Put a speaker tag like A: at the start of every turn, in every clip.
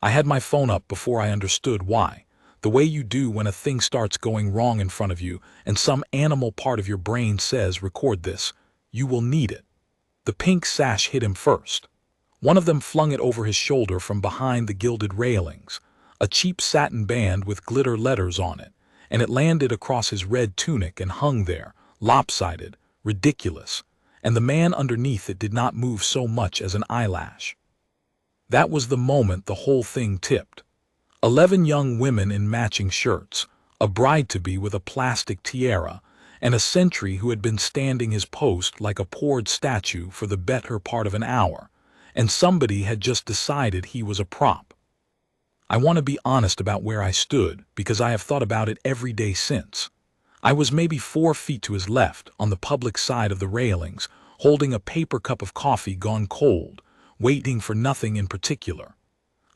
A: I had my phone up before I understood why. The way you do when a thing starts going wrong in front of you and some animal part of your brain says, record this. You will need it. The pink sash hit him first. One of them flung it over his shoulder from behind the gilded railings, a cheap satin band with glitter letters on it, and it landed across his red tunic and hung there, lopsided, ridiculous, and the man underneath it did not move so much as an eyelash. That was the moment the whole thing tipped. 11 young women in matching shirts, a bride-to-be with a plastic tiara, and a sentry who had been standing his post like a poured statue for the better part of an hour, and somebody had just decided he was a prop. I want to be honest about where I stood, because I have thought about it every day since. I was maybe 4 feet to his left, on the public side of the railings, holding a paper cup of coffee gone cold, waiting for nothing in particular.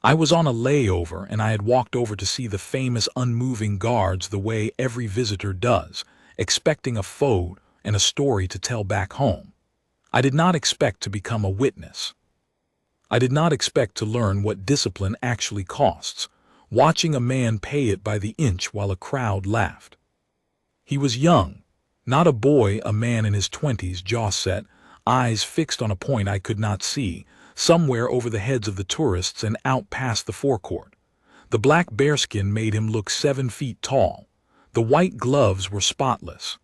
A: I was on a layover, and I had walked over to see the famous unmoving guards the way every visitor does, expecting a photo and a story to tell back home. I did not expect to become a witness. I did not expect to learn what discipline actually costs, watching a man pay it by the inch while a crowd laughed. He was young, not a boy, a man in his 20s, jaw set, eyes fixed on a point I could not see, somewhere over the heads of the tourists and out past the forecourt. The black bearskin made him look 7 feet tall. The white gloves were spotless.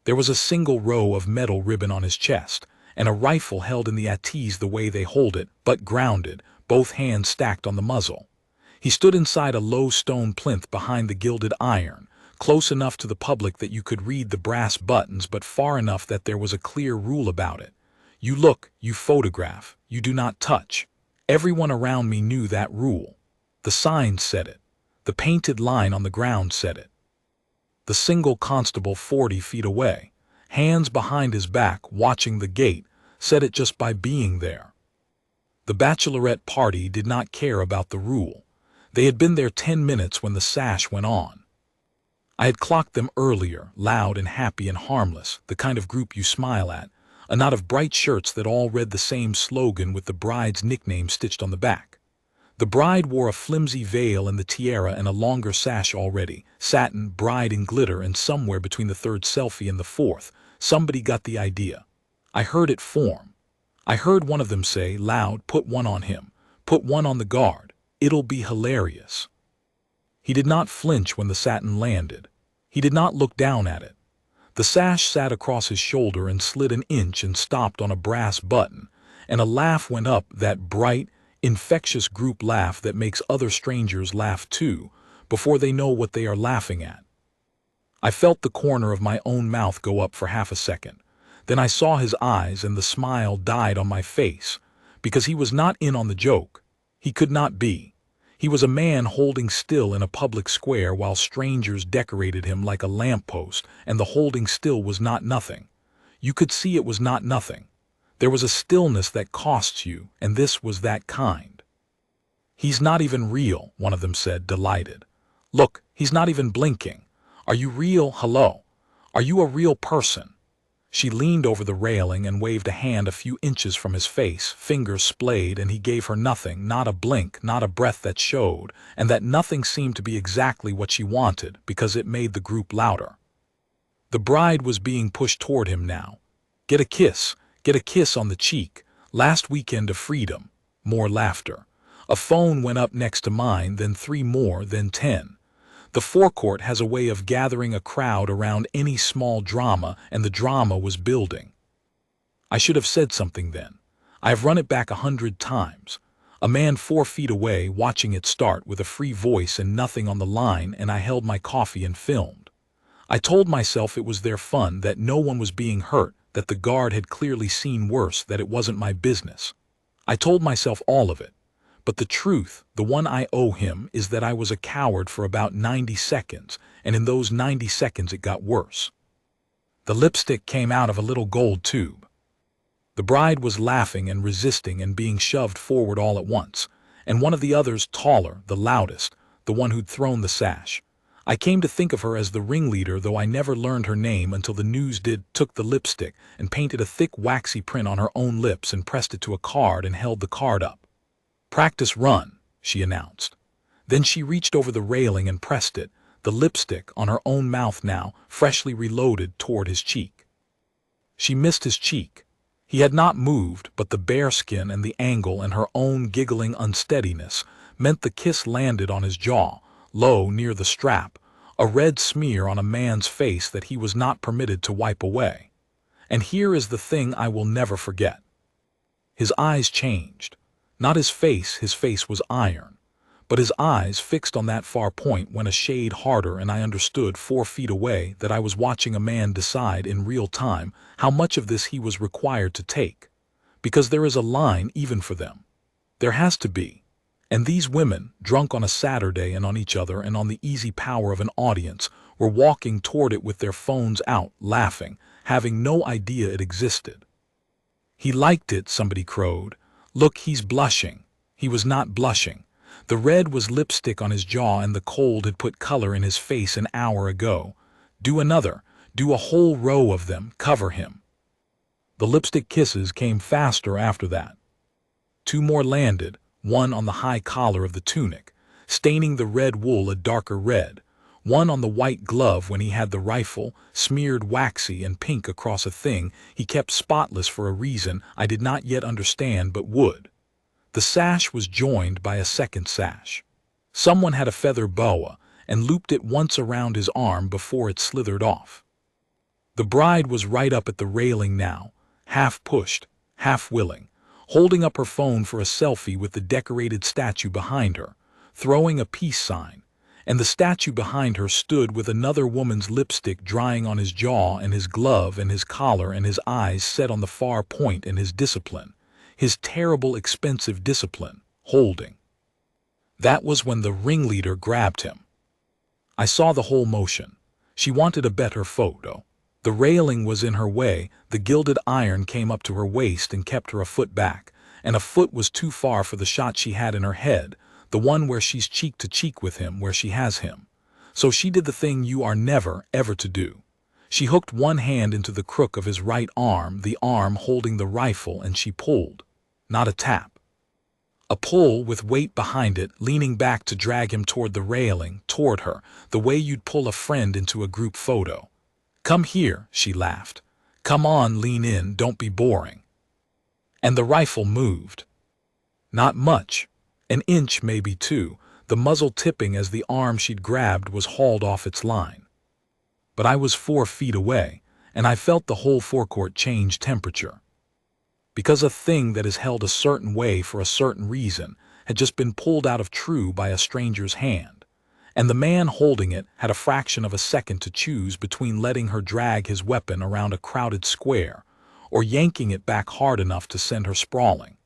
A: There was a single row of metal ribbon on his chest, and a rifle held in the attise the way they hold it, but grounded, both hands stacked on the muzzle. He stood inside a low stone plinth behind the gilded iron, close enough to the public that you could read the brass buttons, but far enough that there was a clear rule about it. You look, you photograph, you do not touch. Everyone around me knew that rule. The signs said it. The painted line on the ground said it. The single constable 40 feet away, hands behind his back watching the gate, said it just by being there. The bachelorette party did not care about the rule. They had been there 10 minutes when the sash went on. I had clocked them earlier, loud and happy and harmless, the kind of group you smile at, a knot of bright shirts that all read the same slogan with the bride's nickname stitched on the back. The bride wore a flimsy veil and the tiara and a longer sash already, satin, bride in glitter, and somewhere between the third selfie and the fourth, somebody got the idea. I heard it form. I heard one of them say, loud, put one on him, put one on the guard, it'll be hilarious. He did not flinch when the satin landed. He did not look down at it. The sash sat across his shoulder and slid an inch and stopped on a brass button, and a laugh went up, that bright, infectious group laugh that makes other strangers laugh too, before they know what they are laughing at. I felt the corner of my own mouth go up for half a second. Then I saw his eyes and the smile died on my face, because he was not in on the joke. He could not be. He was a man holding still in a public square while strangers decorated him like a lamppost, and the holding still was not nothing. You could see it was not nothing. There was a stillness that costs you, and this was that kind. He's not even real, one of them said, delighted. Look, he's not even blinking. Are you real? Hello? Are you a real person? She leaned over the railing and waved a hand a few inches from his face, fingers splayed, and he gave her nothing, not a blink, not a breath that showed, and that nothing seemed to be exactly what she wanted, because it made the group louder. The bride was being pushed toward him now. Get a kiss on the cheek. Last weekend of freedom. More laughter. A phone went up next to mine, then 3 more, then 10. The forecourt has a way of gathering a crowd around any small drama, and the drama was building. I should have said something then. I have run it back 100 times. A man 4 feet away watching it start with a free voice and nothing on the line, and I held my coffee and filmed. I told myself it was their fun, that no one was being hurt, that the guard had clearly seen worse, that it wasn't my business. I told myself all of it. But the truth, the one I owe him, is that I was a coward for about 90 seconds, and in those 90 seconds it got worse. The lipstick came out of a little gold tube. The bride was laughing and resisting and being shoved forward all at once, and one of the others, taller, the loudest, the one who'd thrown the sash. I came to think of her as the ringleader, though I never learned her name until the news took the lipstick and painted a thick waxy print on her own lips and pressed it to a card and held the card up. Practice run, she announced. Then she reached over the railing and pressed it, the lipstick on her own mouth now, freshly reloaded, toward his cheek. She missed his cheek. He had not moved, but the bare skin and the angle and her own giggling unsteadiness meant the kiss landed on his jaw, low near the strap, a red smear on a man's face that he was not permitted to wipe away. And here is the thing I will never forget. His eyes changed. Not his face was iron, but his eyes fixed on that far point went a shade harder, and I understood 4 feet away that I was watching a man decide in real time how much of this he was required to take. Because there is a line even for them. There has to be. And these women, drunk on a Saturday and on each other and on the easy power of an audience, were walking toward it with their phones out, laughing, having no idea it existed. He liked it, somebody crowed. Look, he's blushing. He was not blushing. The red was lipstick on his jaw, and the cold had put color in his face an hour ago. Do another. Do a whole row of them. Cover him. The lipstick kisses came faster after that. 2 more landed, one on the high collar of the tunic, staining the red wool a darker red, one on the white glove when he had the rifle, smeared waxy and pink across a thing he kept spotless for a reason I did not yet understand but would. The sash was joined by a second sash. Someone had a feather boa and looped it once around his arm before it slithered off. The bride was right up at the railing now, half pushed, half willing, holding up her phone for a selfie with the decorated statue behind her, throwing a peace sign, and the statue behind her stood with another woman's lipstick drying on his jaw and his glove and his collar and his eyes set on the far point and his discipline. His terrible, expensive discipline, holding. That was when the ringleader grabbed him. I saw the whole motion. She wanted a better photo. The railing was in her way, the gilded iron came up to her waist and kept her a foot back, and a foot was too far for the shot she had in her head, the one where she's cheek to cheek with him, where she has him. So she did the thing you are never, ever to do. She hooked one hand into the crook of his right arm, the arm holding the rifle, and she pulled. Not a tap. A pull with weight behind it, leaning back to drag him toward the railing, toward her, the way you'd pull a friend into a group photo. Come here, she laughed. Come on, lean in, don't be boring. And the rifle moved. Not much. An inch, maybe 2, the muzzle tipping as the arm she'd grabbed was hauled off its line. But I was 4 feet away, and I felt the whole forecourt change temperature. Because a thing that is held a certain way for a certain reason had just been pulled out of true by a stranger's hand, and the man holding it had a fraction of a second to choose between letting her drag his weapon around a crowded square or yanking it back hard enough to send her sprawling.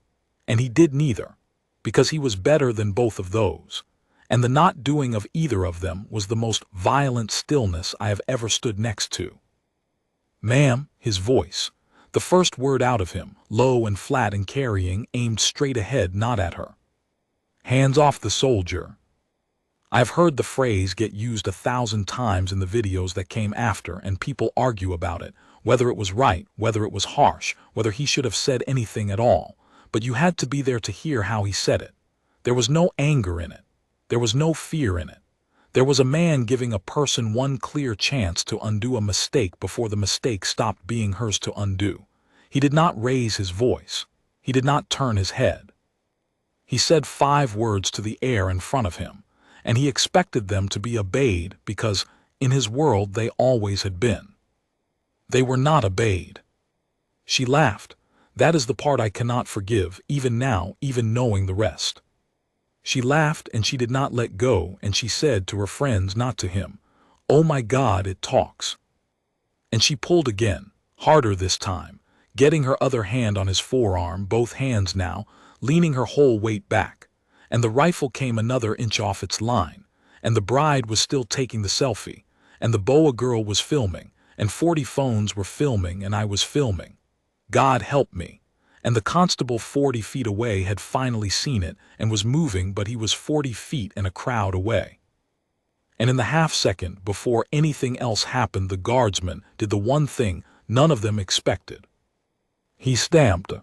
A: And he did neither, because he was better than both of those, and the not doing of either of them was the most violent stillness I have ever stood next to. Ma'am, his voice, the first word out of him, low and flat and carrying, aimed straight ahead, not at her. Hands off the soldier. I've heard the phrase get used 1,000 times in the videos that came after, and people argue about it, whether it was right, whether it was harsh, whether he should have said anything at all, but you had to be there to hear how he said it. There was no anger in it. There was no fear in it. There was a man giving a person one clear chance to undo a mistake before the mistake stopped being hers to undo. He did not raise his voice. He did not turn his head. He said 5 words to the air in front of him, and he expected them to be obeyed because, in his world, they always had been. They were not obeyed. She laughed. That is the part I cannot forgive, even now, even knowing the rest. She laughed, and she did not let go, and she said to her friends, not to him, "Oh my God, it talks." And she pulled again, harder this time, getting her other hand on his forearm, both hands now, leaning her whole weight back, and the rifle came another inch off its line, and the bride was still taking the selfie, and the boa girl was filming, and 40 phones were filming, and I was filming. God help me. And the constable 40 feet away had finally seen it and was moving, but he was 40 feet and a crowd away. And in the half-second before anything else happened, the guardsman did the one thing none of them expected. He stamped.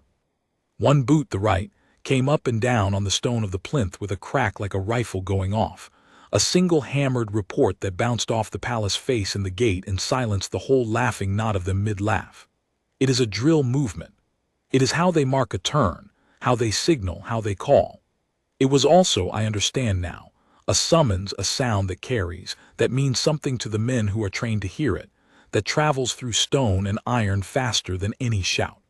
A: One boot the right, came up and down on the stone of the plinth with a crack like a rifle going off. A single hammered report that bounced off the palace face in the gate and silenced the whole laughing knot of them mid-laugh. It is a drill movement. It is how they mark a turn, how they signal, how they call. It was also, I understand now, a summons, a sound that carries, that means something to the men who are trained to hear it, that travels through stone and iron faster than any shout.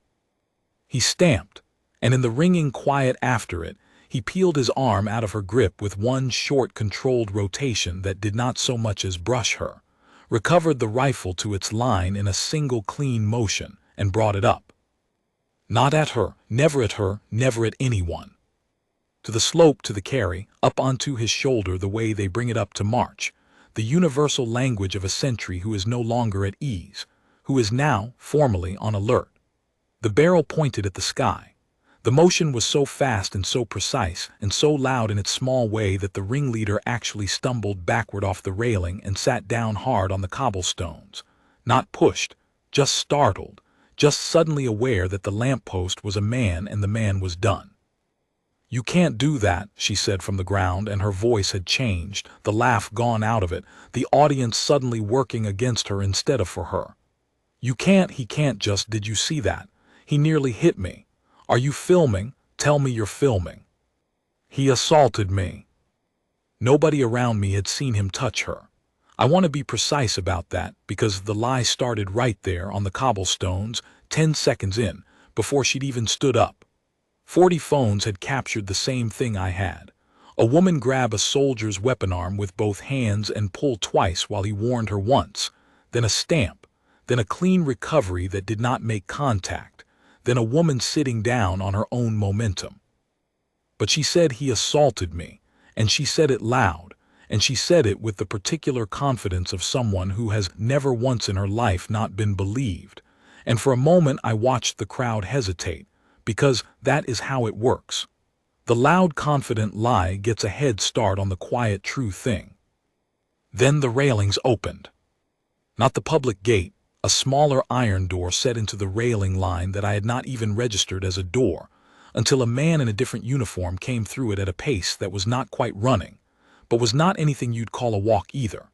A: He stamped, and in the ringing quiet after it, he peeled his arm out of her grip with one short controlled rotation that did not so much as brush her, recovered the rifle to its line in a single clean motion, and brought it up. Not at her, never at anyone. To the slope, to the carry, up onto his shoulder the way they bring it up to march, the universal language of a sentry who is no longer at ease, who is now, formally, on alert. The barrel pointed at the sky. The motion was so fast and so precise and so loud in its small way that the ringleader actually stumbled backward off the railing and sat down hard on the cobblestones. Not pushed, just startled, just suddenly aware that the lamppost was a man and the man was done. "You can't do that," she said from the ground, and her voice had changed, the laugh gone out of it, the audience suddenly working against her instead of for her. "You can't, he can't just, did you see that? He nearly hit me. Are you filming? Tell me you're filming. He assaulted me." Nobody around me had seen him touch her. I want to be precise about that because the lie started right there on the cobblestones, 10 seconds in, before she'd even stood up. 40 phones had captured the same thing I had. A woman grab a soldier's weapon arm with both hands and pull twice while he warned her once, then a stamp, then a clean recovery that did not make contact, then a woman sitting down on her own momentum. But she said he assaulted me, and she said it loud, and she said it with the particular confidence of someone who has never once in her life not been believed, and for a moment I watched the crowd hesitate, because that is how it works. The loud, confident lie gets a head start on the quiet, true thing. Then the railings opened. Not the public gate, a smaller iron door set into the railing line that I had not even registered as a door, until a man in a different uniform came through it at a pace that was not quite running, but was not anything you'd call a walk either.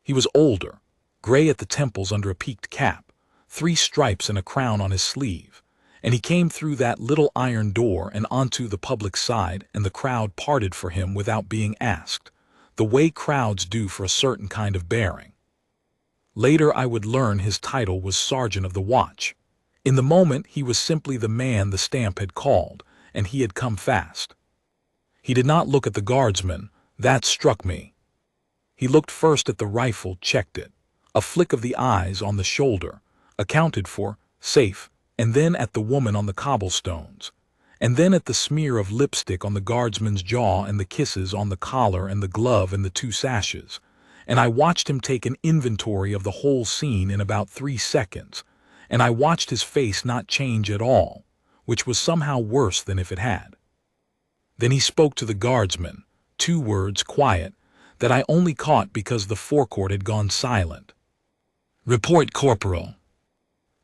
A: He was older, gray at the temples under a peaked cap, 3 stripes and a crown on his sleeve, and he came through that little iron door and onto the public side, and the crowd parted for him without being asked, the way crowds do for a certain kind of bearing. Later I would learn his title was Sergeant of the Watch. In the moment he was simply the man the stamp had called, and he had come fast. He did not look at the guardsman. That struck me. He looked first at the rifle, checked it. A flick of the eyes on the shoulder, accounted for, safe, and then at the woman on the cobblestones, and then at the smear of lipstick on the guardsman's jaw and the kisses on the collar and the glove and the 2 sashes, and I watched him take an inventory of the whole scene in about 3 seconds, and I watched his face not change at all, which was somehow worse than if it had. Then he spoke to the guardsman, 2 words, quiet, that I only caught because the forecourt had gone silent. "Report, Corporal."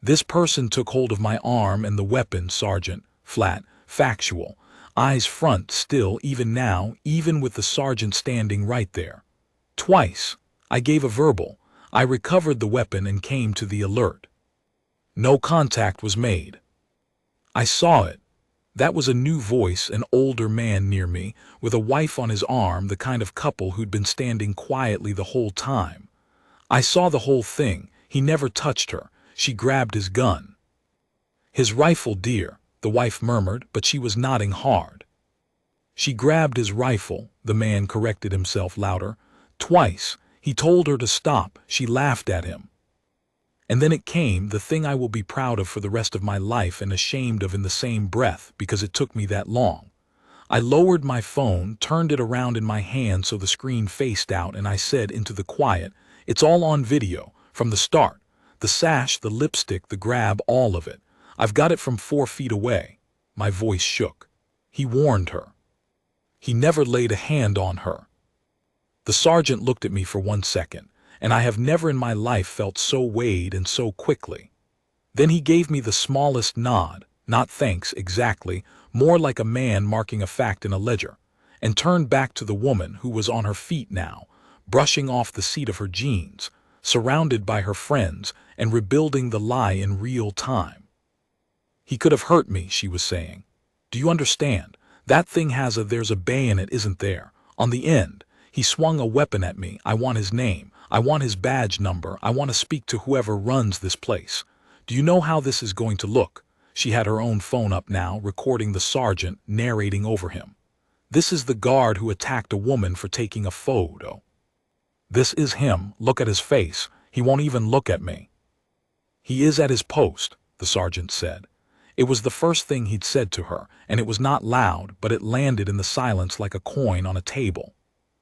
A: This person took hold of my arm and the weapon, Sergeant, flat, factual, eyes front still even now, even with the sergeant standing right there. Twice, I gave a verbal, I recovered the weapon and came to the alert. No contact was made. I saw it. That was a new voice, an older man near me, with a wife on his arm, the kind of couple who'd been standing quietly the whole time. I saw the whole thing. He never touched her. She grabbed his gun. "His rifle, dear," the wife murmured, but she was nodding hard. "She grabbed his rifle," the man corrected himself louder. "Twice. He told her to stop. She laughed at him." And then it came, the thing I will be proud of for the rest of my life and ashamed of in the same breath because it took me that long. I lowered my phone, turned it around in my hand so the screen faced out, and I said into the quiet, "It's all on video, from the start. The sash, the lipstick, the grab, all of it. I've got it from 4 feet away." My voice shook. He warned her. He never laid a hand on her. The sergeant looked at me for 1 second, and I have never in my life felt so weighed and so quickly. Then he gave me the smallest nod, not thanks exactly, more like a man marking a fact in a ledger, and turned back to the woman who was on her feet now, brushing off the seat of her jeans, surrounded by her friends and rebuilding the lie in real time. He could have hurt me, she was saying. Do you understand? That thing has there's a bayonet, isn't there? On the end. He swung a weapon at me. I want his name. I want his badge number. I want to speak to whoever runs this place. Do you know how this is going to look? She had her own phone up now, recording the sergeant, narrating over him. This is the guard who attacked a woman for taking a photo. This is him. Look at his face. He won't even look at me. He is at his post, the sergeant said. It was the first thing he'd said to her, and it was not loud, but it landed in the silence like a coin on a table.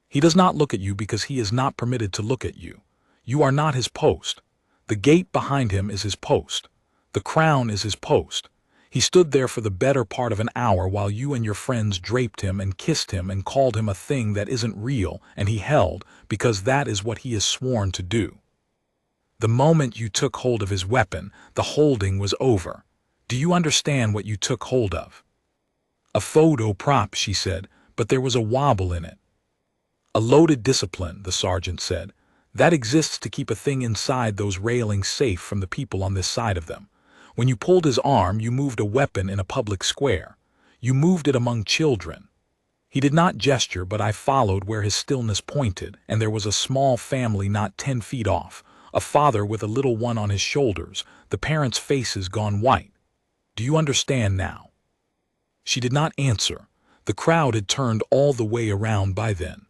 A: He does not look at you because he is not permitted to look at you. You are not his post. The gate behind him is his post. The crown is his post. He stood there for the better part of an hour while you and your friends draped him and kissed him and called him a thing that isn't real, and he held, because that is what he is sworn to do. The moment you took hold of his weapon, the holding was over. Do you understand what you took hold of? A photo prop, she said, but there was a wobble in it. A loaded discipline, the sergeant said. That exists to keep a thing inside those railings safe from the people on this side of them. When you pulled his arm, you moved a weapon in a public square. You moved it among children. He did not gesture, but I followed where his stillness pointed, and there was a small family not 10 feet off, a father with a little one on his shoulders, the parents' faces gone white. Do you understand now? She did not answer. The crowd had turned all the way around by then.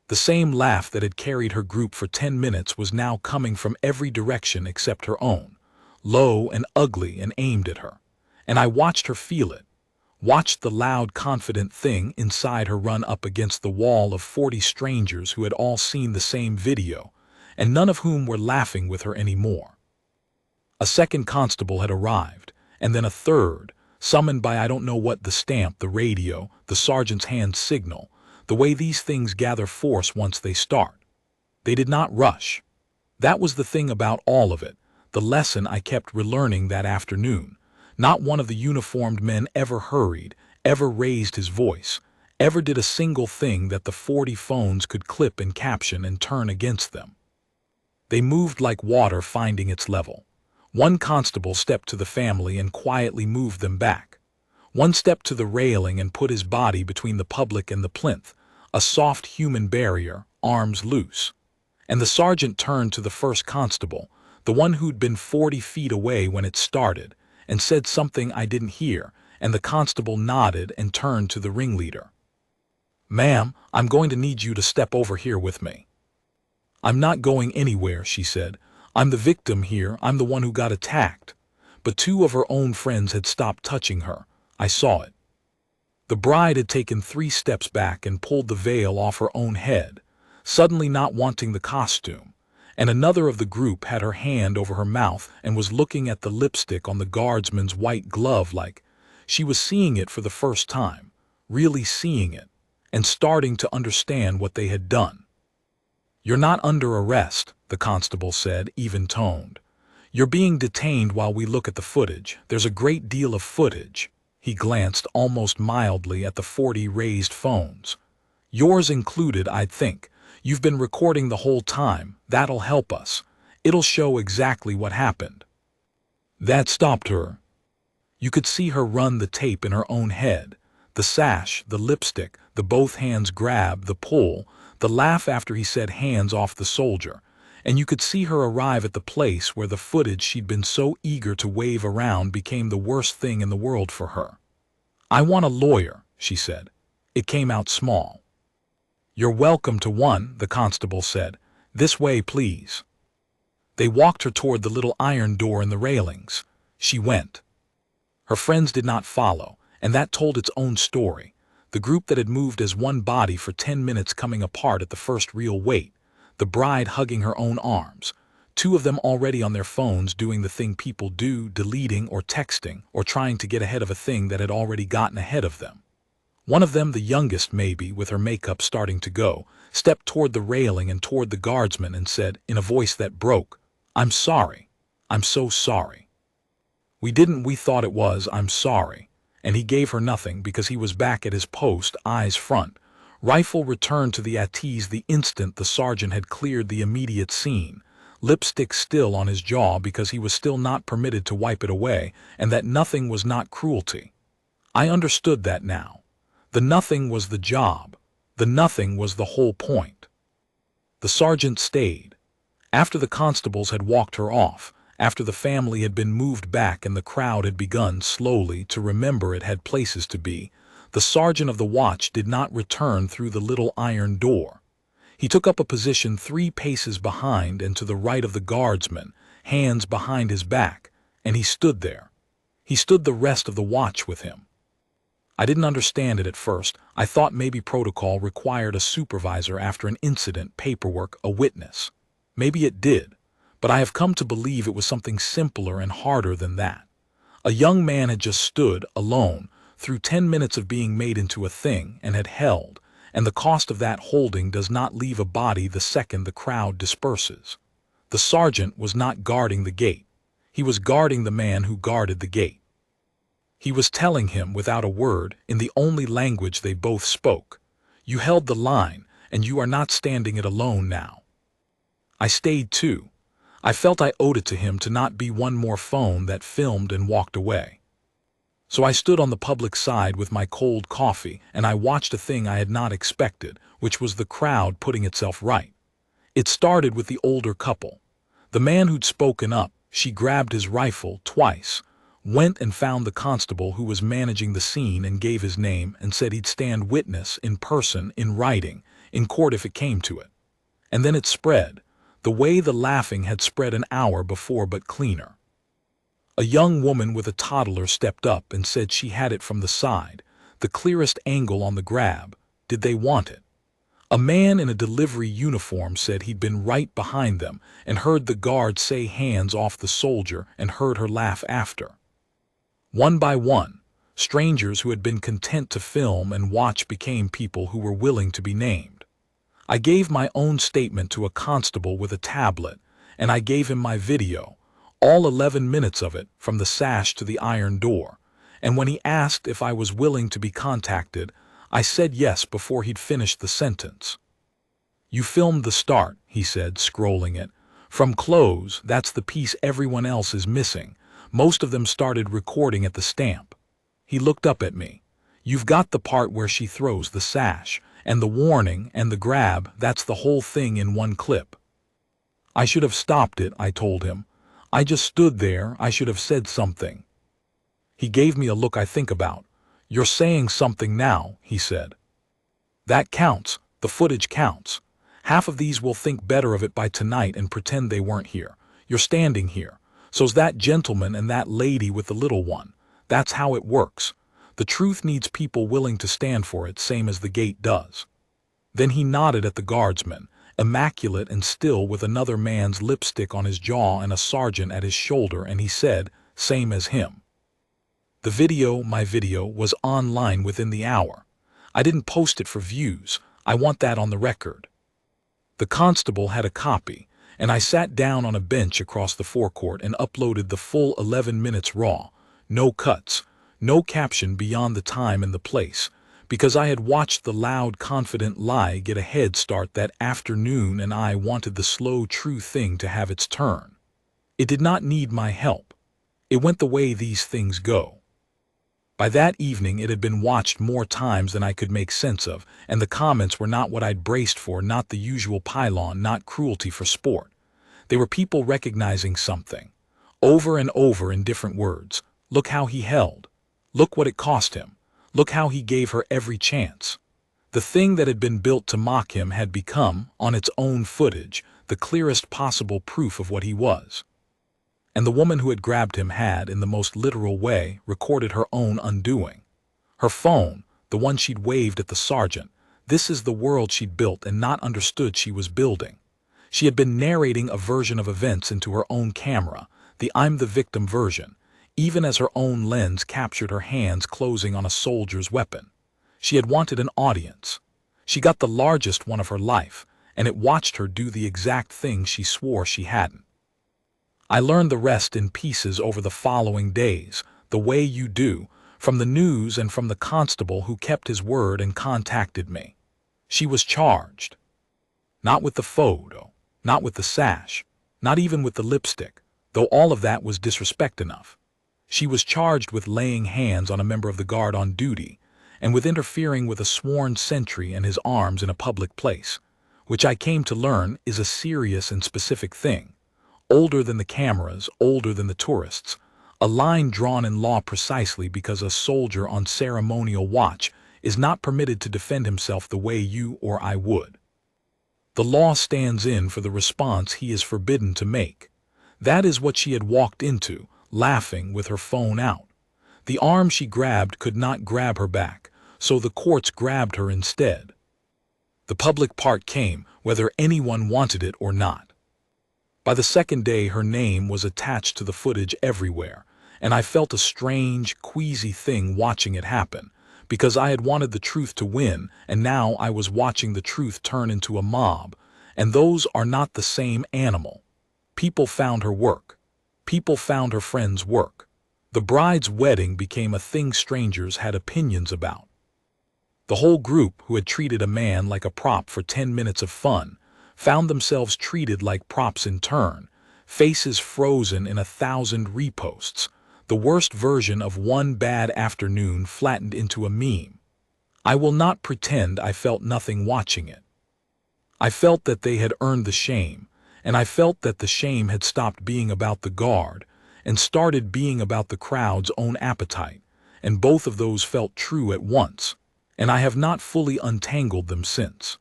A: The same laugh that had carried her group for 10 minutes was now coming from every direction except her own, low and ugly and aimed at her. And I watched her feel it, watched the loud, confident thing inside her run up against the wall of 40 strangers who had all seen the same video, and none of whom were laughing with her anymore. A second constable had arrived, and then a third, summoned by I don't know what, the stamp, the radio, the sergeant's hand signal, the way these things gather force once they start. They did not rush. That was the thing about all of it, the lesson I kept relearning that afternoon. Not one of the uniformed men ever hurried, ever raised his voice, ever did a single thing that the 40 phones could clip and caption and turn against them. They moved like water finding its level. One constable stepped to the family and quietly moved them back. One stepped to the railing and put his body between the public and the plinth, a soft human barrier, arms loose. And the sergeant turned to the first constable, the one who'd been 40 feet away when it started, and said something I didn't hear, and the constable nodded and turned to the ringleader. "Ma'am, I'm going to need you to step over here with me." "I'm not going anywhere," she said. "I'm the victim here. I'm the one who got attacked." But 2 of her own friends had stopped touching her. I saw it. The bride had taken 3 steps back and pulled the veil off her own head, suddenly not wanting the costume, and another of the group had her hand over her mouth and was looking at the lipstick on the guardsman's white glove like she was seeing it for the first time, really seeing it, and starting to understand what they had done. "You're not under arrest," the constable said, even-toned. "You're being detained while we look at the footage. There's a great deal of footage." He glanced almost mildly at the 40 raised phones. "Yours included, I'd think. You've been recording the whole time. That'll help us. It'll show exactly what happened." That stopped her. You could see her run the tape in her own head. The sash, the lipstick, the both hands grab, the pull, the laugh after he said hands off the soldier. And you could see her arrive at the place where the footage she'd been so eager to wave around became the worst thing in the world for her. "I want a lawyer," she said. It came out small. "You're welcome to one," the constable said. "This way, please." They walked her toward the little iron door in the railings. She went. Her friends did not follow, and that told its own story. The group that had moved as one body for 10 minutes coming apart at the first real wait, the bride hugging her own arms, 2 of them already on their phones doing the thing people do, deleting or texting or trying to get ahead of a thing that had already gotten ahead of them. One of them, the youngest maybe, with her makeup starting to go, stepped toward the railing and toward the guardsman and said, in a voice that broke, "I'm sorry. I'm so sorry." We thought it was, I'm sorry. And he gave her nothing because he was back at his post, eyes front. Rifle returned to the ATs the instant the sergeant had cleared the immediate scene. Lipstick still on his jaw because he was still not permitted to wipe it away, and that nothing was not cruelty. I understood that now. The nothing was the job. The nothing was the whole point. The sergeant stayed. After the constables had walked her off, after the family had been moved back and the crowd had begun slowly to remember it had places to be, the sergeant of the watch did not return through the little iron door. He took up a position 3 paces behind and to the right of the guardsman, hands behind his back, and he stood there. He stood the rest of the watch with him. I didn't understand it at first. I thought maybe protocol required a supervisor after an incident, paperwork, a witness. Maybe it did, but I have come to believe it was something simpler and harder than that. A young man had just stood, alone, through 10 minutes of being made into a thing and had held, and the cost of that holding does not leave a body the second the crowd disperses. The sergeant was not guarding the gate. He was guarding the man who guarded the gate. He was telling him without a word, in the only language they both spoke, "You held the line, and you are not standing it alone now." I stayed too. I felt I owed it to him to not be one more phone that filmed and walked away. So I stood on the public side with my cold coffee, and I watched a thing I had not expected, which was the crowd putting itself right. It started with the older couple. The man who'd spoken up, she grabbed his rifle twice, went and found the constable who was managing the scene and gave his name and said he'd stand witness in person, in writing, in court if it came to it. And then it spread, the way the laughing had spread an hour before but cleaner. A young woman with a toddler stepped up and said she had it from the side, the clearest angle on the grab. Did they want it? A man in a delivery uniform said he'd been right behind them and heard the guard say hands off the soldier and heard her laugh after. One by one, strangers who had been content to film and watch became people who were willing to be named. I gave my own statement to a constable with a tablet, and I gave him my video, all 11 minutes of it, from the sash to the iron door, and when he asked if I was willing to be contacted, I said yes before he'd finished the sentence. "You filmed the start," he said, scrolling it. "From close, that's the piece everyone else is missing. Most of them started recording at the stamp." He looked up at me. "You've got the part where she throws the sash, and the warning, and the grab, that's the whole thing in one clip." I should have stopped it, I told him. I just stood there, I should have said something. He gave me a look I think about. "You're saying something now," he said. "That counts, the footage counts. Half of these will think better of it by tonight and pretend they weren't here. You're standing here. So's that gentleman and that lady with the little one. That's how it works. The truth needs people willing to stand for it, same as the gate does." Then he nodded at the guardsman, immaculate and still with another man's lipstick on his jaw and a sergeant at his shoulder, and he said, "Same as him." The video, my video, was online within the hour. I didn't post it for views. I want that on the record. The constable had a copy, and I sat down on a bench across the forecourt and uploaded the full 11 minutes raw, no cuts, no caption beyond the time and the place, because I had watched the loud, confident lie get a head start that afternoon and I wanted the slow, true thing to have its turn. It did not need my help. It went the way these things go. By that evening it had been watched more times than I could make sense of, and the comments were not what I'd braced for, not the usual pylon, not cruelty for sport. They were people recognizing something, over and over in different words. Look how he held. Look what it cost him. Look how he gave her every chance. The thing that had been built to mock him had become, on its own footage, the clearest possible proof of what he was. And the woman who had grabbed him had, in the most literal way, recorded her own undoing. Her phone, the one she'd waved at the sergeant, this is the world she'd built and not understood she was building. She had been narrating a version of events into her own camera, the I'm the victim version, even as her own lens captured her hands closing on a soldier's weapon. She had wanted an audience. She got the largest one of her life, and it watched her do the exact thing she swore she hadn't. I learned the rest in pieces over the following days, the way you do, from the news and from the constable who kept his word and contacted me. She was charged. Not with the photo, not with the sash, not even with the lipstick, though all of that was disrespect enough. She was charged with laying hands on a member of the guard on duty, and with interfering with a sworn sentry and his arms in a public place, which I came to learn is a serious and specific thing, older than the cameras, older than the tourists, a line drawn in law precisely because a soldier on ceremonial watch is not permitted to defend himself the way you or I would. The law stands in for the response he is forbidden to make. That is what she had walked into, laughing with her phone out. The arm she grabbed could not grab her back, so the courts grabbed her instead. The public part came, whether anyone wanted it or not. By the second day, her name was attached to the footage everywhere, and I felt a strange, queasy thing watching it happen, because I had wanted the truth to win, and now I was watching the truth turn into a mob, and those are not the same animal. People found her work. People found her friend's work. The bride's wedding became a thing strangers had opinions about. The whole group, who had treated a man like a prop for 10 minutes of fun, found themselves treated like props in turn, faces frozen in 1,000 reposts, the worst version of one bad afternoon flattened into a meme. I will not pretend I felt nothing watching it. I felt that they had earned the shame, and I felt that the shame had stopped being about the guard and started being about the crowd's own appetite, and both of those felt true at once, and I have not fully untangled them since.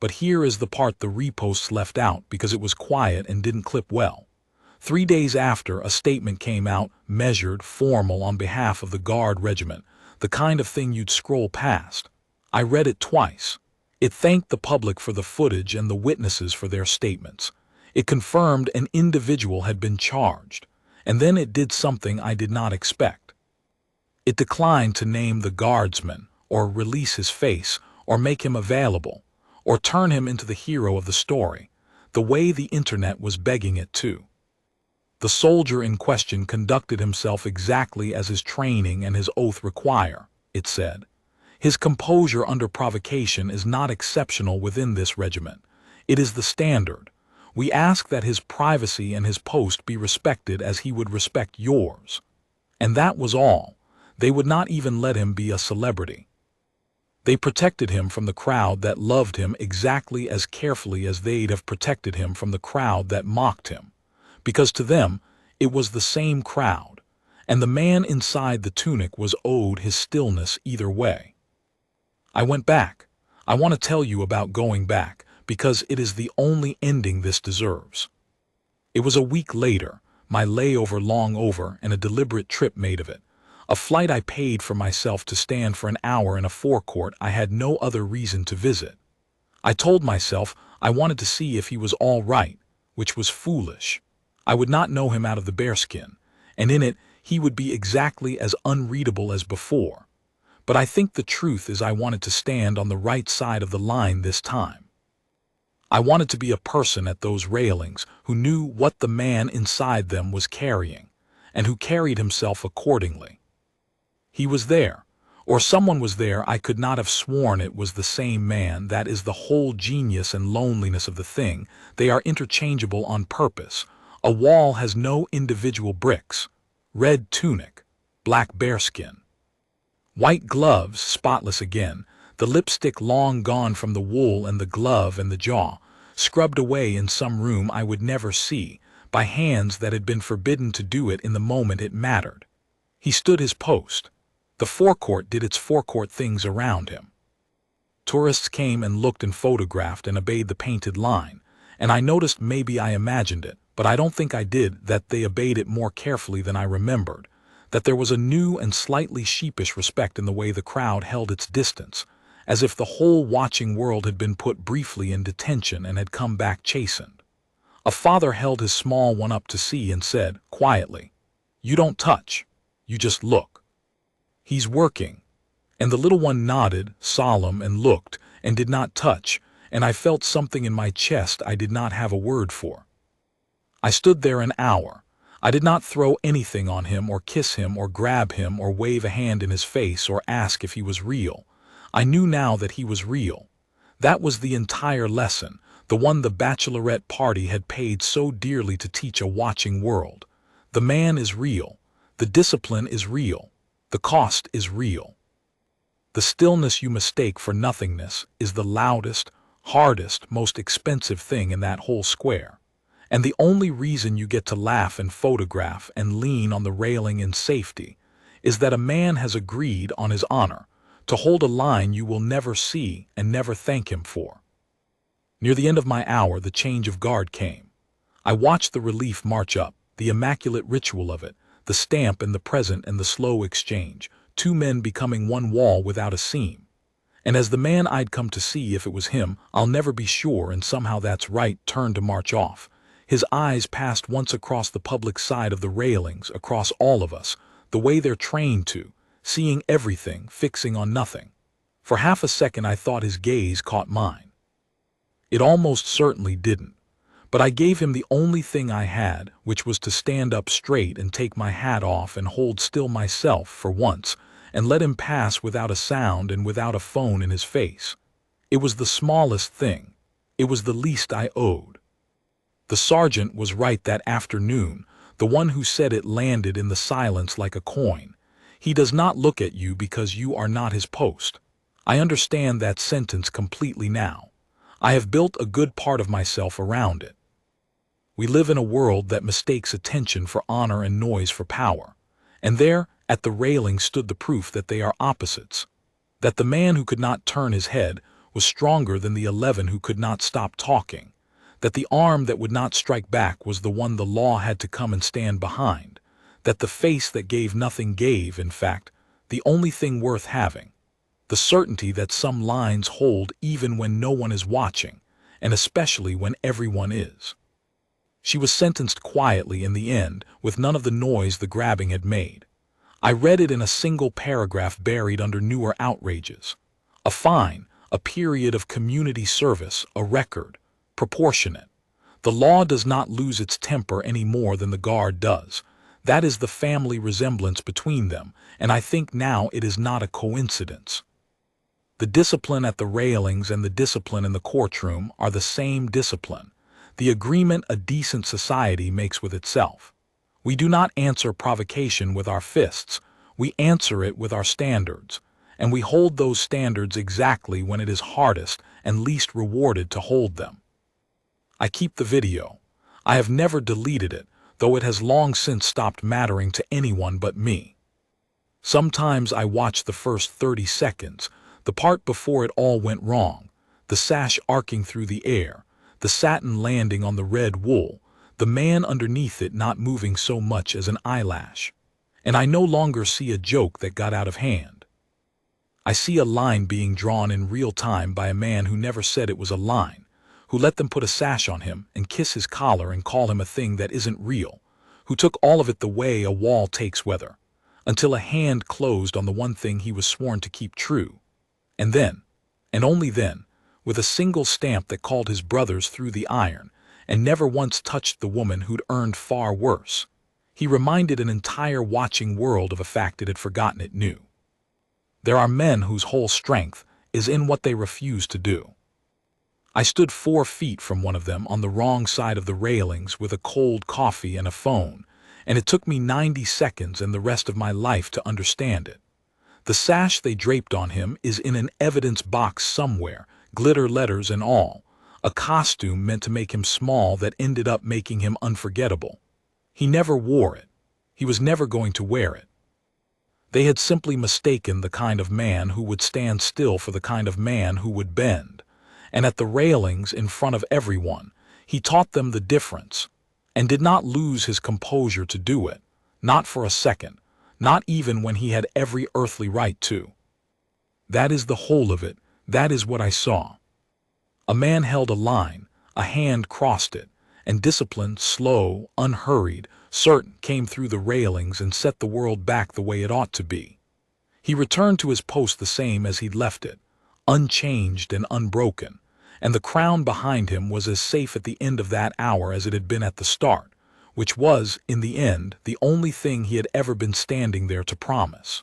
A: But here is the part the reposts left out because it was quiet and didn't clip well. 3 days after, a statement came out, measured, formal, on behalf of the Guard regiment, the kind of thing you'd scroll past. I read it twice. It thanked the public for the footage and the witnesses for their statements. It confirmed an individual had been charged, and then it did something I did not expect. It declined to name the guardsman, or release his face, or make him available, or turn him into the hero of the story, the way the internet was begging it to. The soldier in question conducted himself exactly as his training and his oath require, it said. His composure under provocation is not exceptional within this regiment. It is the standard. We ask that his privacy and his post be respected as he would respect yours. And that was all. They would not even let him be a celebrity. They protected him from the crowd that loved him exactly as carefully as they'd have protected him from the crowd that mocked him, because to them it was the same crowd, and the man inside the tunic was owed his stillness either way. I went back. I want to tell you about going back, because it is the only ending this deserves. It was a week later, my layover long over, and a deliberate trip made of it. A flight I paid for myself to stand for an hour in a forecourt I had no other reason to visit. I told myself I wanted to see if he was all right, which was foolish. I would not know him out of the bearskin, and in it he would be exactly as unreadable as before. But I think the truth is I wanted to stand on the right side of the line this time. I wanted to be a person at those railings who knew what the man inside them was carrying, and who carried himself accordingly. He was there, or someone was there. I could not have sworn it was the same man. That is the whole genius and loneliness of the thing. They are interchangeable on purpose. A wall has no individual bricks. Red tunic, black bearskin. White gloves, spotless again, the lipstick long gone from the wool and the glove and the jaw, scrubbed away in some room I would never see, by hands that had been forbidden to do it in the moment it mattered. He stood his post. The forecourt did its forecourt things around him. Tourists came and looked and photographed and obeyed the painted line, and I noticed, maybe I imagined it, but I don't think I did, that they obeyed it more carefully than I remembered, that there was a new and slightly sheepish respect in the way the crowd held its distance, as if the whole watching world had been put briefly in detention and had come back chastened. A father held his small one up to see and said, quietly, "You don't touch, you just look. He's working." And the little one nodded, solemn, and looked, and did not touch, and I felt something in my chest I did not have a word for. I stood there an hour. I did not throw anything on him or kiss him or grab him or wave a hand in his face or ask if he was real. I knew now that he was real. That was the entire lesson, the one the bachelorette party had paid so dearly to teach a watching world. The man is real. The discipline is real. The cost is real. The stillness you mistake for nothingness is the loudest, hardest, most expensive thing in that whole square. And the only reason you get to laugh and photograph and lean on the railing in safety is that a man has agreed on his honor to hold a line you will never see and never thank him for. Near the end of my hour, the change of guard came. I watched the relief march up, the immaculate ritual of it, the stamp and the present and the slow exchange, two men becoming one wall without a seam. And as the man I'd come to see if it was him, I'll never be sure, and somehow that's right, turned to march off, his eyes passed once across the public side of the railings, across all of us, the way they're trained to, seeing everything, fixing on nothing. For half a second I thought his gaze caught mine. It almost certainly didn't. But I gave him the only thing I had, which was to stand up straight and take my hat off and hold still myself for once, and let him pass without a sound and without a phone in his face. It was the smallest thing. It was the least I owed. The sergeant was right that afternoon, the one who said it landed in the silence like a coin. He does not look at you because you are not his post. I understand that sentence completely now. I have built a good part of myself around it. We live in a world that mistakes attention for honor and noise for power. And there, at the railing, stood the proof that they are opposites. That the man who could not turn his head was stronger than the 11 who could not stop talking. That the arm that would not strike back was the one the law had to come and stand behind. That the face that gave nothing gave, in fact, the only thing worth having. The certainty that some lines hold even when no one is watching, and especially when everyone is. She was sentenced quietly in the end, with none of the noise the grabbing had made. I read it in a single paragraph buried under newer outrages. A fine, a period of community service, a record, proportionate. The law does not lose its temper any more than the guard does. That is the family resemblance between them, and I think now it is not a coincidence. The discipline at the railings and the discipline in the courtroom are the same discipline, the agreement a decent society makes with itself. We do not answer provocation with our fists, we answer it with our standards, and we hold those standards exactly when it is hardest and least rewarded to hold them. I keep the video. I have never deleted it, though it has long since stopped mattering to anyone but me. Sometimes I watch the first 30 seconds, the part before it all went wrong, the sash arcing through the air, the satin landing on the red wool, the man underneath it not moving so much as an eyelash. And I no longer see a joke that got out of hand. I see a line being drawn in real time by a man who never said it was a line, who let them put a sash on him and kiss his collar and call him a thing that isn't real, who took all of it the way a wall takes weather, until a hand closed on the one thing he was sworn to keep true. And then, and only then, with a single stamp that called his brothers through the iron, and never once touched the woman who'd earned far worse, he reminded an entire watching world of a fact it had forgotten it knew. There are men whose whole strength is in what they refuse to do. I stood 4 feet from one of them on the wrong side of the railings with a cold coffee and a phone, and it took me 90 seconds and the rest of my life to understand it. The sash they draped on him is in an evidence box somewhere, glitter letters and all, a costume meant to make him small that ended up making him unforgettable. He never wore it. He was never going to wear it. They had simply mistaken the kind of man who would stand still for the kind of man who would bend. And at the railings in front of everyone, he taught them the difference, and did not lose his composure to do it, not for a second, not even when he had every earthly right to. That is the whole of it, that is what I saw. A man held a line, a hand crossed it, and discipline, slow, unhurried, certain, came through the railings and set the world back the way it ought to be. He returned to his post the same as he'd left it, unchanged and unbroken, and the crowd behind him was as safe at the end of that hour as it had been at the start, which was, in the end, the only thing he had ever been standing there to promise.